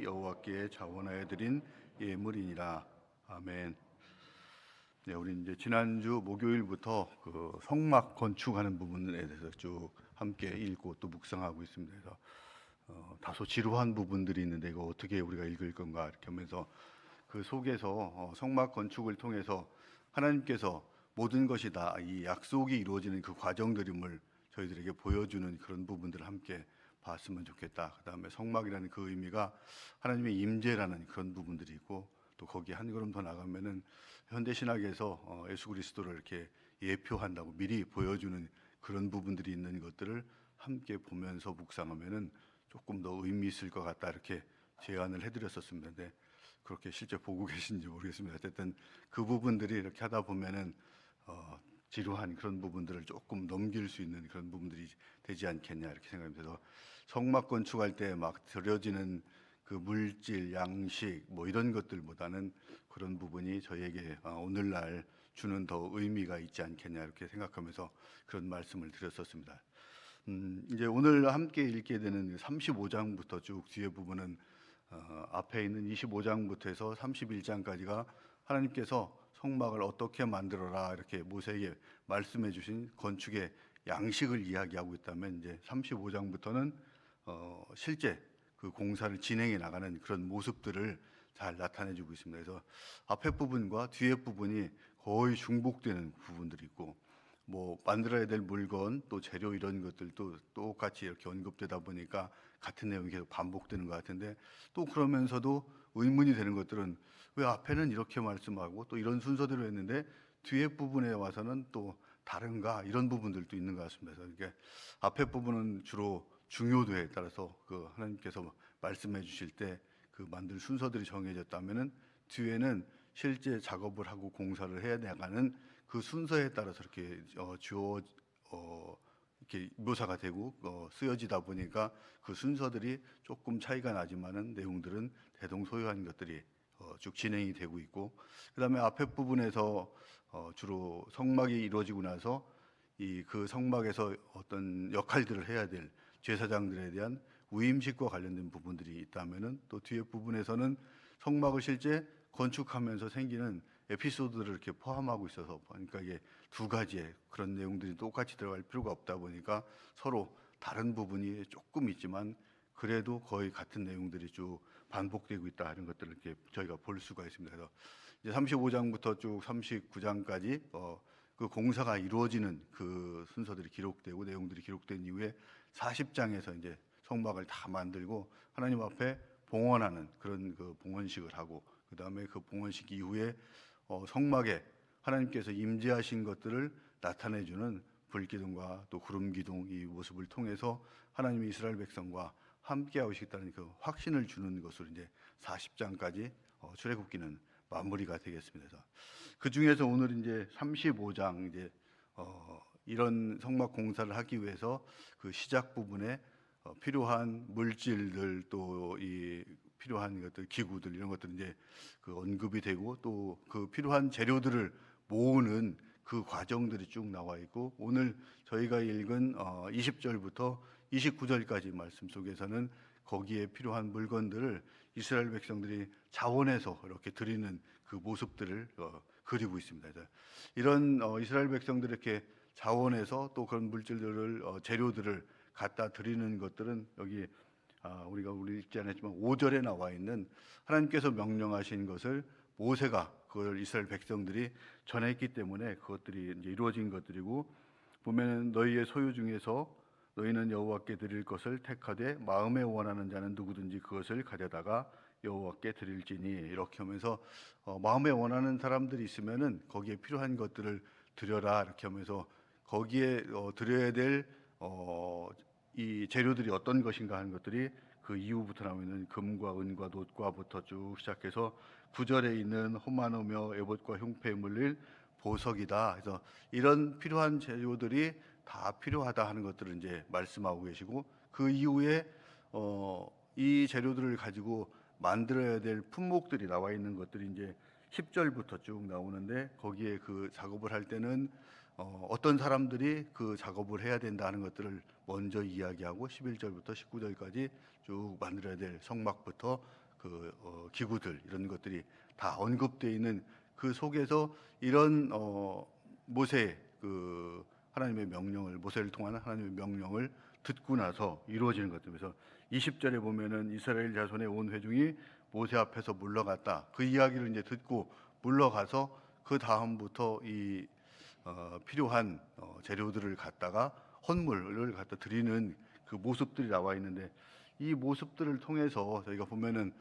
여호와께 자원하여 드린 예물이니라. 아멘. 네, 우리 이제 지난주 목요일부터 그 성막 건축하는 부분에 대해서 쭉 함께 읽고 또 묵상하고 있습니다. 그래서 다소 지루한 부분들이 있는데 이거 어떻게 우리가 읽을 건가 이렇게 하면서 그 속에서 성막 건축을 통해서 하나님께서 모든 것이 다 이 약속이 이루어지는 그 과정들임을 저희들에게 보여주는 그런 부분들을 함께 봤으면 좋겠다. 그 다음에 성막이라는 그 의미가 하나님의 임재라는 그런 부분들이 있고, 또 거기에 한 걸음 더 나가면은 현대 신학에서 예수 그리스도를 이렇게 예표한다고 미리 보여주는 그런 부분들이 있는 것들을 함께 보면서 묵상하면은 조금 더 의미 있을 것 같다, 이렇게 제안을 해드렸었습니다. 근데 그렇게 실제 보고 계신지 모르겠습니다. 어쨌든 그 부분들이 이렇게 하다 보면은 지루한 그런 부분들을 조금 넘길 수 있는 그런 부분들이 되지 않겠냐, 이렇게 생각합니다. 그래서 성막 건축할 때 막 들여지는 그 물질, 양식 뭐 이런 것들보다는 그런 부분이 저희에게 오늘날 주는 더 의미가 있지 않겠냐, 이렇게 생각하면서 그런 말씀을 드렸었습니다. 이제 오늘 함께 읽게 되는 35장부터 쭉 뒤에 부분은 앞에 있는 25장부터 해서 31장까지가 하나님께서 성막을 어떻게 만들어라 이렇게 모세에게 말씀해 주신 건축의 양식을 이야기하고 있다면, 이제 35장부터는 실제 그 공사를 진행해 나가는 그런 모습들을 잘 나타내 주고 있습니다. 그래서 앞에 부분과 뒤에 부분이 거의 중복되는 부분들이 있고, 뭐 만들어야 될 물건 또 재료 이런 것들도 똑같이 이렇게 언급되다 보니까 같은 내용이 계속 반복되는 것 같은데, 또 그러면서도 의문이 되는 것들은 왜 앞에는 이렇게 말씀하고 또 이런 순서대로 했는데 뒤에 부분에 와서는 또 다른가, 이런 부분들도 있는 것 같습니다. 그래서 이게 앞에 부분은 주로 중요도에 따라서 그 하나님께서 말씀해 주실 때 그 만들 순서들이 정해졌다면은 뒤에는 실제 작업을 하고 공사를 해야 나가는 그 순서에 따라서 이렇게 이렇게 묘사가 되고 쓰여지다 보니까 그 순서들이 조금 차이가 나지만은 내용들은 대동소이한 것들이 쭉 진행이 되고 있고, 그다음에 앞에 부분에서 주로 성막이 이루어지고 나서 이 그 성막에서 어떤 역할들을 해야 될 제사장들에 대한 위임식과 관련된 부분들이 있다면은, 또 뒤에 부분에서는 성막을 실제 건축하면서 생기는 에피소드들을 이렇게 포함하고 있어서, 그러니까 이게 두 가지의 그런 내용들이 똑같이 들어갈 필요가 없다 보니까 서로 다른 부분이 조금 있지만 그래도 거의 같은 내용들이 쭉 반복되고 있다, 이런 것들을 이렇게 저희가 볼 수가 있습니다. 그래서 이제 35장부터 쭉 39장까지 그 공사가 이루어지는 그 순서들이 기록되고 내용들이 기록된 이후에 40장에서 이제 성막을 다 만들고 하나님 앞에 봉헌하는 그런 그 봉헌식을 하고, 그 다음에 그 봉헌식 이후에 성막에 하나님께서 임재하신 것들을 나타내주는 불기둥과 또 구름기둥 이 모습을 통해서 하나님이 이스라엘 백성과 함께 하시겠다는 그 확신을 주는 것으로 이제 40장까지 출애굽기는 마무리가 되겠습니다. 그 중에서 오늘 이제 35장 이제 이런 성막 공사를 하기 위해서 그 시작 부분에 필요한 물질들 또 이 필요한 것들 기구들 이런 것들 이제 그 언급이 되고, 또 그 필요한 재료들을 모으는 그 과정들이 쭉 나와 있고, 오늘 저희가 읽은 20절부터 29절까지 말씀 속에서는 거기에 필요한 물건들을 이스라엘 백성들이 자원해서 이렇게 드리는 그 모습들을 그리고 있습니다. 이런 이스라엘 백성들이 이렇게 자원해서 또 그런 물질들을 재료들을 갖다 드리는 것들은 여기 우리 읽지 않았지만 5절에 나와 있는 하나님께서 명령하신 것을 모세가 그걸 이스라엘 백성들이 전했기 때문에 그것들이 이제 이루어진 것들이고, 보면은 너희의 소유 중에서 너희는 여호와께 드릴 것을 택하되 마음에 원하는 자는 누구든지 그것을 가져다가 여호와께 드릴지니, 이렇게 하면서 마음에 원하는 사람들이 있으면은 거기에 필요한 것들을 드려라, 이렇게 하면서 거기에 드려야 될 이 재료들이 어떤 것인가 하는 것들이 그 이후부터 나오는 금과 은과 놋과부터 쭉 시작해서 9절에 있는 호마노며 에봇과 흉패에 물릴 보석이다. 그래서 이런 필요한 재료들이 다 필요하다 하는 것들을 이제 말씀하고 계시고, 그 이후에 이 재료들을 가지고 만들어야 될 품목들이 나와 있는 것들이 이제 10절부터 쭉 나오는데, 거기에 그 작업을 할 때는 어떤 사람들이 그 작업을 해야 된다는 것들을 먼저 이야기하고 11절부터 19절까지 쭉 만들어야 될 성막부터 기구들 이런 것들이 다 언급되어 있는 그 속에서 이런 모세 하나님의 명령을 모세를 통한 하나님의 명령을 듣고 나서 이루어지는 것들. 그래서 20절에 보면은 이스라엘 자손의 온 회중이 모세 앞에서 물러갔다. 그 이야기를 이제 듣고 물러가서 그 다음부터 이 필요한 재료들을 갖다가 헌물을 갖다 드리는 그 모습들이 나와 있는데, 이 모습들을 통해서 저희가 보면은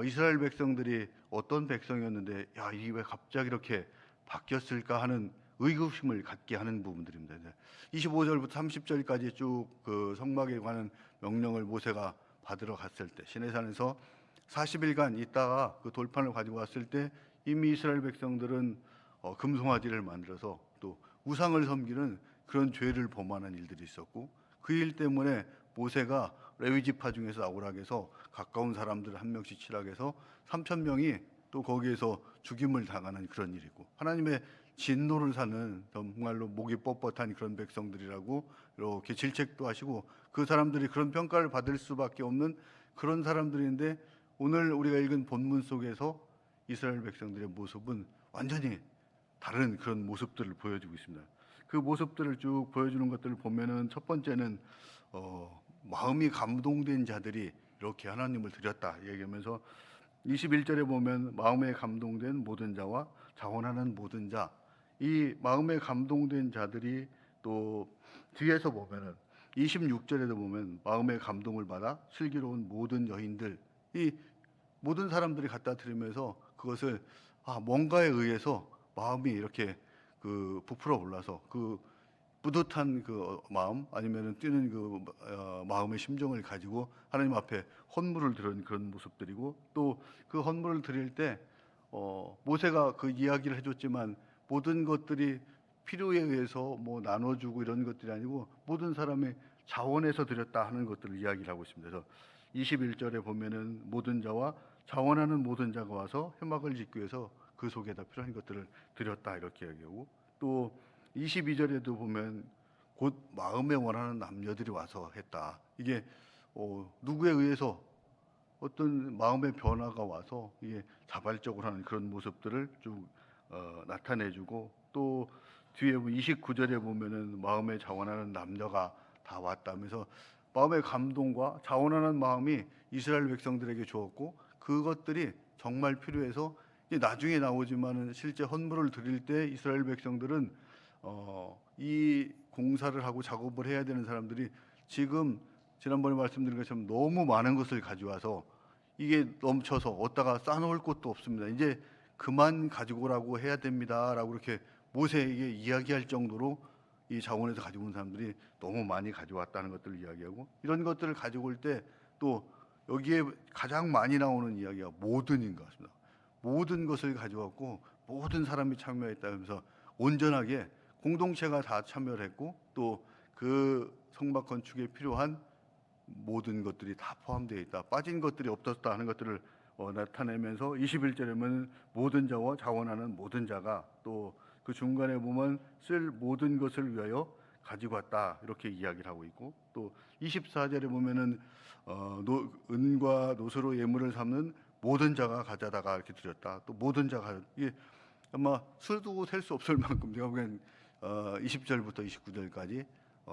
이스라엘 백성들이 어떤 백성이었는데 야, 이게 왜 갑자기 이렇게 바뀌었을까 하는 의구심을 갖게 하는 부분들입니다. 25절부터 30절까지 쭉 그 성막에 관한 명령을 모세가 받으러 갔을 때 시내산에서 40일간 있다가 그 돌판을 가지고 왔을 때 이미 이스라엘 백성들은 금송아지를 만들어서 또 우상을 섬기는 그런 죄를 범하는 일들이 있었고, 그 일 때문에 모세가 레위 지파 중에서 아우락에서 가까운 사람들 한 명씩 칠하게해서 3,000명이 또 거기에서 죽임을 당하는 그런 일이고, 하나님의 진노를 사는 정말로 목이 뻣뻣한 그런 백성들이라고 이렇게 질책도 하시고, 그 사람들이 그런 평가를 받을 수밖에 없는 그런 사람들인데, 오늘 우리가 읽은 본문 속에서 이스라엘 백성들의 모습은 완전히 다른 그런 모습들을 보여주고 있습니다. 그 모습들을 쭉 보여주는 것들을 보면은 첫 번째는 마음이 감동된 자들이 이렇게 하나님을 드렸다 얘기하면서 21절에 보면 마음에 감동된 모든 자와 자원하는 모든 자, 이 마음에 감동된 자들이 또 뒤에서 보면은 26절에도 보면 마음의 감동을 받아 슬기로운 모든 여인들, 이 모든 사람들이 갖다 드리면서 그것을 뭔가에 의해서 마음이 이렇게 부풀어 올라서 그 뿌듯한 그 마음 아니면은 뛰는 마음의 심정을 가지고 하나님 앞에 헌물을 드리는 그런 모습들이고, 또 그 헌물을 드릴 때 모세가 그 이야기를 해줬지만 모든 것들이 필요에 의해서 뭐 나눠주고 이런 것들이 아니고 모든 사람의 자원에서 드렸다 하는 것들을 이야기를 하고 있습니다. 그래서 21절에 보면은 모든 자와 자원하는 모든 자가 와서 회막을 짓기 위해서 그 속에다 필요한 것들을 드렸다 이렇게 이야기하고, 또 22절에도 보면 곧 마음에 원하는 남녀들이 와서 했다. 이게 누구에 의해서 어떤 마음의 변화가 와서 이게 자발적으로 하는 그런 모습들을 쭉 나타내주고, 또 뒤에 29절에 보면은 마음에 자원하는 남녀가 다 왔다면서 마음의 감동과 자원하는 마음이 이스라엘 백성들에게 주었고, 그것들이 정말 필요해서 나중에 나오지만은 실제 헌물을 드릴 때 이스라엘 백성들은 이 공사를 하고 작업을 해야 되는 사람들이 지금 지난번에 말씀드린 것처럼 너무 많은 것을 가져와서 이게 넘쳐서 어디다가 쌓아놓을 곳도 없습니다. 이제 그만 가지고 오라고 해야 됩니다라고 이렇게 모세에게 이야기할 정도로 이 자원에서 가지고 온 사람들이 너무 많이 가져왔다는 것들을 이야기하고, 이런 것들을 가지고 올 때 또 여기에 가장 많이 나오는 이야기가 모든인 것 같습니다. 모든 것을 가져왔고 모든 사람이 참여했다면서 온전하게 공동체가 다 참여를 했고, 또 그 성막 건축에 필요한 모든 것들이 다 포함되어 있다, 빠진 것들이 없었다 하는 것들을 나타내면서 21절에는 모든 자와 자원하는 모든 자가, 또 그 중간에 보면 쓸 모든 것을 위하여 가지고 왔다 이렇게 이야기를 하고 있고, 또 24절에 보면은 은과 노소로 예물을 삼는 모든 자가 가져다가 이렇게 드렸다. 또 모든 자가, 이게 아마 수도 셀 수 없을 만큼 제가 보기엔 20절부터 29절까지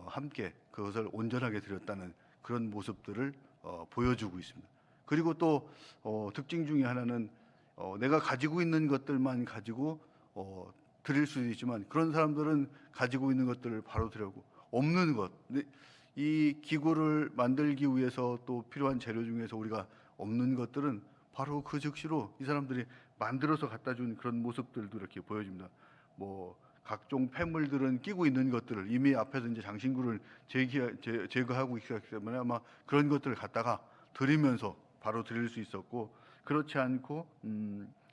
함께 그것을 온전하게 드렸다는 그런 모습들을 보여주고 있습니다. 그리고 또 특징 중에 하나는 내가 가지고 있는 것들만 가지고 드릴 수도 있지만, 그런 사람들은 가지고 있는 것들을 바로 드리고 없는 것, 이 기구를 만들기 위해서 또 필요한 재료 중에서 우리가 없는 것들은 바로 그 즉시로 이 사람들이 만들어서 갖다 준 그런 모습들도 이렇게 보여집니다. 뭐 각종 폐물들은 끼고 있는 것들을 이미 앞에서 이제 장신구를 제거하고 있었기 때문에 아마 그런 것들을 갖다가 드리면서 바로 드릴 수 있었고, 그렇지 않고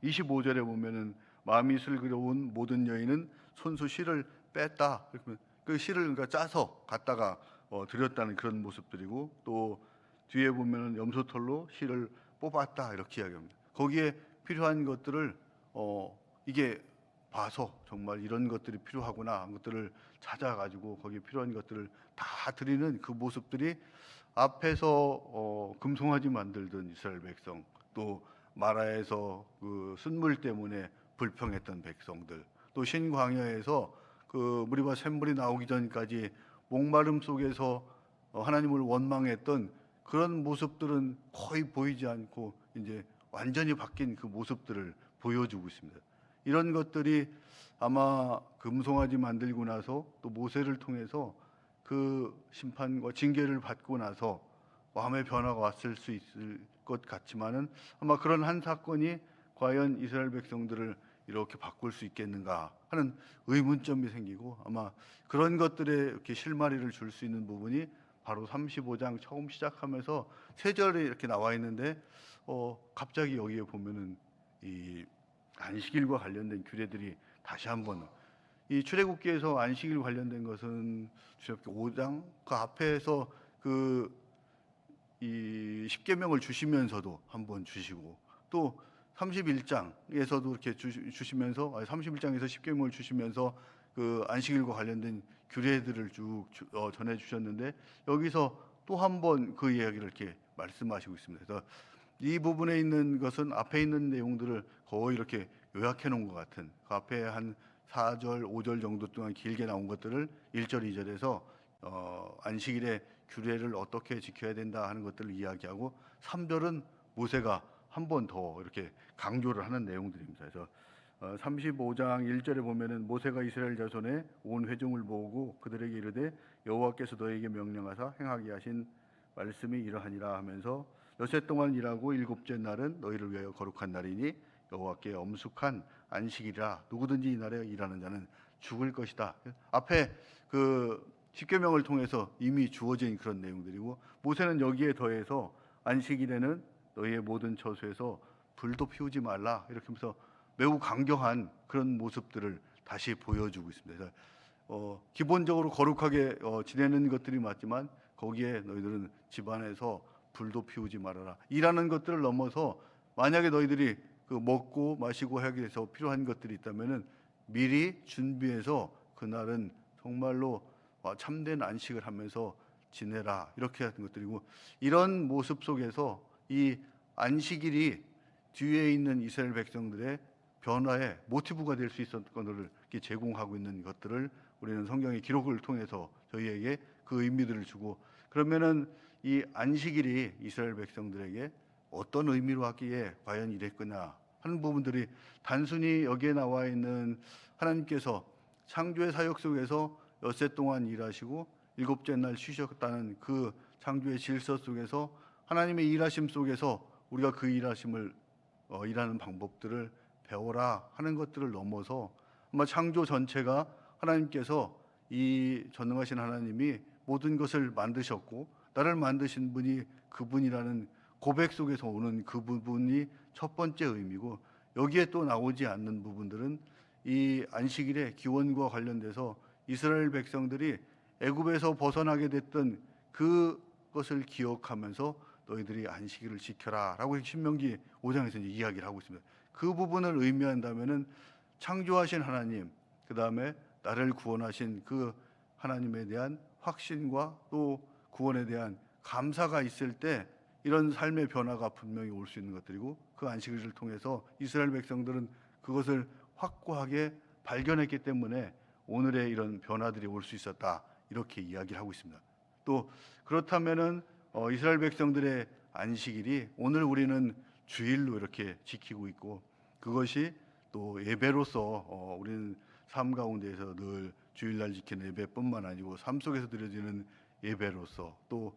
25절에 보면은 마음이 슬기로운 모든 여인은 손수 실을 뺐다. 그 실을 그러니까 짜서 갖다가 드렸다는 그런 모습들이고, 또 뒤에 보면은 염소털로 실을 뽑았다 이렇게 이야기합니다. 거기에 필요한 것들을 이게 봐서 정말 이런 것들이 필요하구나 하는 것들을 찾아가지고 거기에 필요한 것들을 다 드리는 그 모습들이 앞에서 금송아지 만들던 이스라엘 백성, 또 마라에서 그 순물 때문에 불평했던 백성들, 또 신광야에서 그 무리와 샘물이 나오기 전까지 목마름 속에서 하나님을 원망했던 그런 모습들은 거의 보이지 않고 이제 완전히 바뀐 그 모습들을 보여주고 있습니다. 이런 것들이 아마 금송아지 만들고 나서 또 모세를 통해서 그 심판과 징계를 받고 나서 마음의 변화가 왔을 수 있을 것 같지만은 아마 그런 한 사건이 과연 이스라엘 백성들을 이렇게 바꿀 수 있겠는가 하는 의문점이 생기고, 아마 그런 것들에 이렇게 실마리를 줄 수 있는 부분이 바로 35장 처음 시작하면서 세 절에 이렇게 나와 있는데 갑자기 여기에 보면은 이 안식일과 관련된 규례들이 다시 한번, 이 출애굽기에서 안식일 관련된 것은 출애굽기 5장 그 앞에서 이 십계명을 주시면서도 한번 주시고, 또 31장에서도 이렇게 주시면서 31장에서 십계명을 주시면서 그 안식일과 관련된 규례들을 쭉 전해 주셨는데, 여기서 또 한 번 그 이야기를 이렇게 말씀하시고 있습니다. 그래서 이 부분에 있는 것은 앞에 있는 내용들을 거의 이렇게 요약해 놓은 것 같은, 그 앞에 한 4절, 5절 정도 동안 길게 나온 것들을 1절, 2절에서 안식일의 규례를 어떻게 지켜야 된다 하는 것들을 이야기하고, 3절은 모세가 한 번 더 이렇게 강조를 하는 내용들입니다. 그래서 35장 1절에 보면은 모세가 이스라엘 자손의 온 회중을 모으고 그들에게 이르되 여호와께서 너에게 명령하사 행하게 하신 말씀이 이러하니라 하면서 엿새 동안 일하고 일곱째 날은 너희를 위하여 거룩한 날이니 여호와께 엄숙한 안식이라. 누구든지 이 날에 일하는 자는 죽을 것이다. 앞에 그 십계명을 통해서 이미 주어진 그런 내용들이고, 모세는 여기에 더해서 안식일에는 너희의 모든 처소에서 불도 피우지 말라 이렇게 하면서 매우 강경한 그런 모습들을 다시 보여주고 있습니다. 그래서 기본적으로 거룩하게 지내는 것들이 맞지만 거기에 너희들은 집안에서 불도 피우지 말아라 이라는 것들을 넘어서, 만약에 너희들이 그 먹고 마시고 하기 위해서 필요한 것들이 있다면은 미리 준비해서 그날은 정말로 참된 안식을 하면서 지내라 이렇게 하는 것들이고, 이런 모습 속에서 이 안식일이 뒤에 있는 이스라엘 백성들의 변화의 모티브가 될 수 있었던 것을 제공하고 있는 것들을 우리는 성경의 기록을 통해서 저희에게 그 의미들을 주고, 그러면은 이 안식일이 이스라엘 백성들에게 어떤 의미로 하기에 과연 이랬구나 하는 부분들이, 단순히 여기에 나와 있는 하나님께서 창조의 사역 속에서 엿새 동안 일하시고 일곱째 날 쉬셨다는 그 창조의 질서 속에서 하나님의 일하심 속에서 우리가 그 일하심을 일하는 방법들을 배워라 하는 것들을 넘어서, 아마 창조 전체가 하나님께서 이 전능하신 하나님이 모든 것을 만드셨고 나를 만드신 분이 그분이라는 고백 속에서 오는 그 부분이 첫 번째 의미고, 여기에 또 나오지 않는 부분들은 이 안식일의 기원과 관련돼서 이스라엘 백성들이 애굽에서 벗어나게 됐던 그것을 기억하면서 너희들이 안식일을 지켜라라고 신명기 5장에서 이제 이야기를 하고 있습니다. 그 부분을 의미한다면은 창조하신 하나님, 그 다음에 나를 구원하신 그 하나님에 대한 확신과 또 구원에 대한 감사가 있을 때 이런 삶의 변화가 분명히 올 수 있는 것들이고, 그 안식일을 통해서 이스라엘 백성들은 그것을 확고하게 발견했기 때문에 오늘의 이런 변화들이 올 수 있었다 이렇게 이야기를 하고 있습니다. 또 그렇다면은 이스라엘 백성들의 안식일이 오늘 우리는 주일로 이렇게 지키고 있고, 그것이 또 예배로서 우리는 삶 가운데에서 늘 주일날 지키는 예배뿐만 아니고 삶 속에서 드려지는 예배로서 또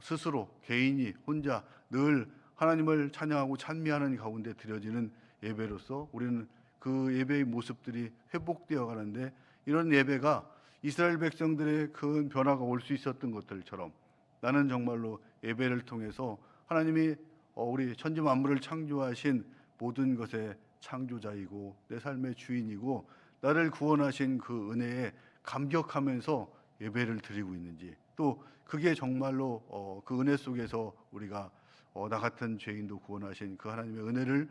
스스로 개인이 혼자 늘 하나님을 찬양하고 찬미하는 가운데 드려지는 예배로서 우리는 그 예배의 모습들이 회복되어 가는데, 이런 예배가 이스라엘 백성들의 큰 변화가 올 수 있었던 것들처럼 나는 정말로 예배를 통해서 하나님이 우리 천지 만물을 창조하신 모든 것의 창조자이고 내 삶의 주인이고 나를 구원하신 그 은혜에 감격하면서 예배를 드리고 있는지, 또 그게 정말로 그 은혜 속에서 우리가 나 같은 죄인도 구원하신 그 하나님의 은혜를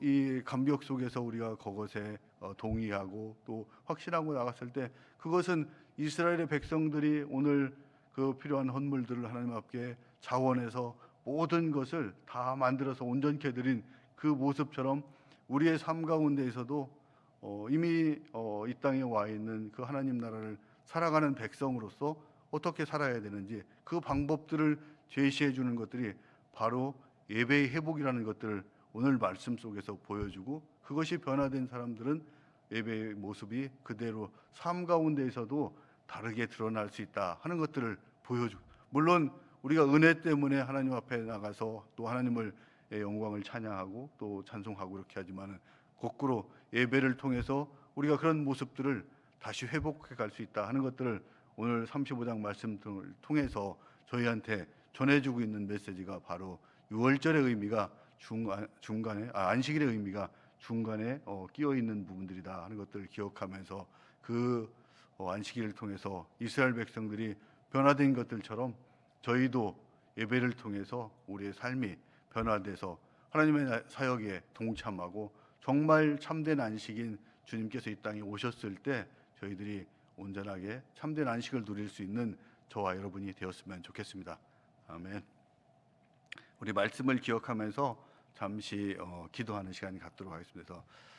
이 감격 속에서 우리가 그것에 동의하고 또 확신하고 나갔을 때, 그것은 이스라엘의 백성들이 오늘 그 필요한 헌물들을 하나님 앞에 자원해서 모든 것을 다 만들어서 온전케 드린 그 모습처럼 우리의 삶 가운데에서도 이미 이 땅에 와 있는 그 하나님 나라를 살아가는 백성으로서 어떻게 살아야 되는지 그 방법들을 제시해 주는 것들이 바로 예배의 회복이라는 것들을 오늘 말씀 속에서 보여주고, 그것이 변화된 사람들은 예배의 모습이 그대로 삶 가운데에서도 다르게 드러날 수 있다 하는 것들을 보여주고, 물론 우리가 은혜 때문에 하나님 앞에 나가서 또 하나님을 영광을 찬양하고 또 찬송하고 그렇게 하지만은 거꾸로 예배를 통해서 우리가 그런 모습들을 다시 회복해 갈 수 있다 하는 것들을 오늘 35장 말씀 등을 통해서 저희한테 전해주고 있는 메시지가 바로 유월절의 의미가 중간에 안식일의 의미가 중간에 끼어 있는 부분들이다 하는 것들을 기억하면서 그 안식일을 통해서 이스라엘 백성들이 변화된 것들처럼 저희도 예배를 통해서 우리의 삶이 변화돼서 하나님의 사역에 동참하고 정말 참된 안식인 주님께서 이 땅에 오셨을 때 저희들이 온전하게 참된 안식을 누릴 수 있는 저와 여러분이 되었으면 좋겠습니다. 아멘. 우리 말씀을 기억하면서 잠시 기도하는 시간이 갖도록 하겠습니다.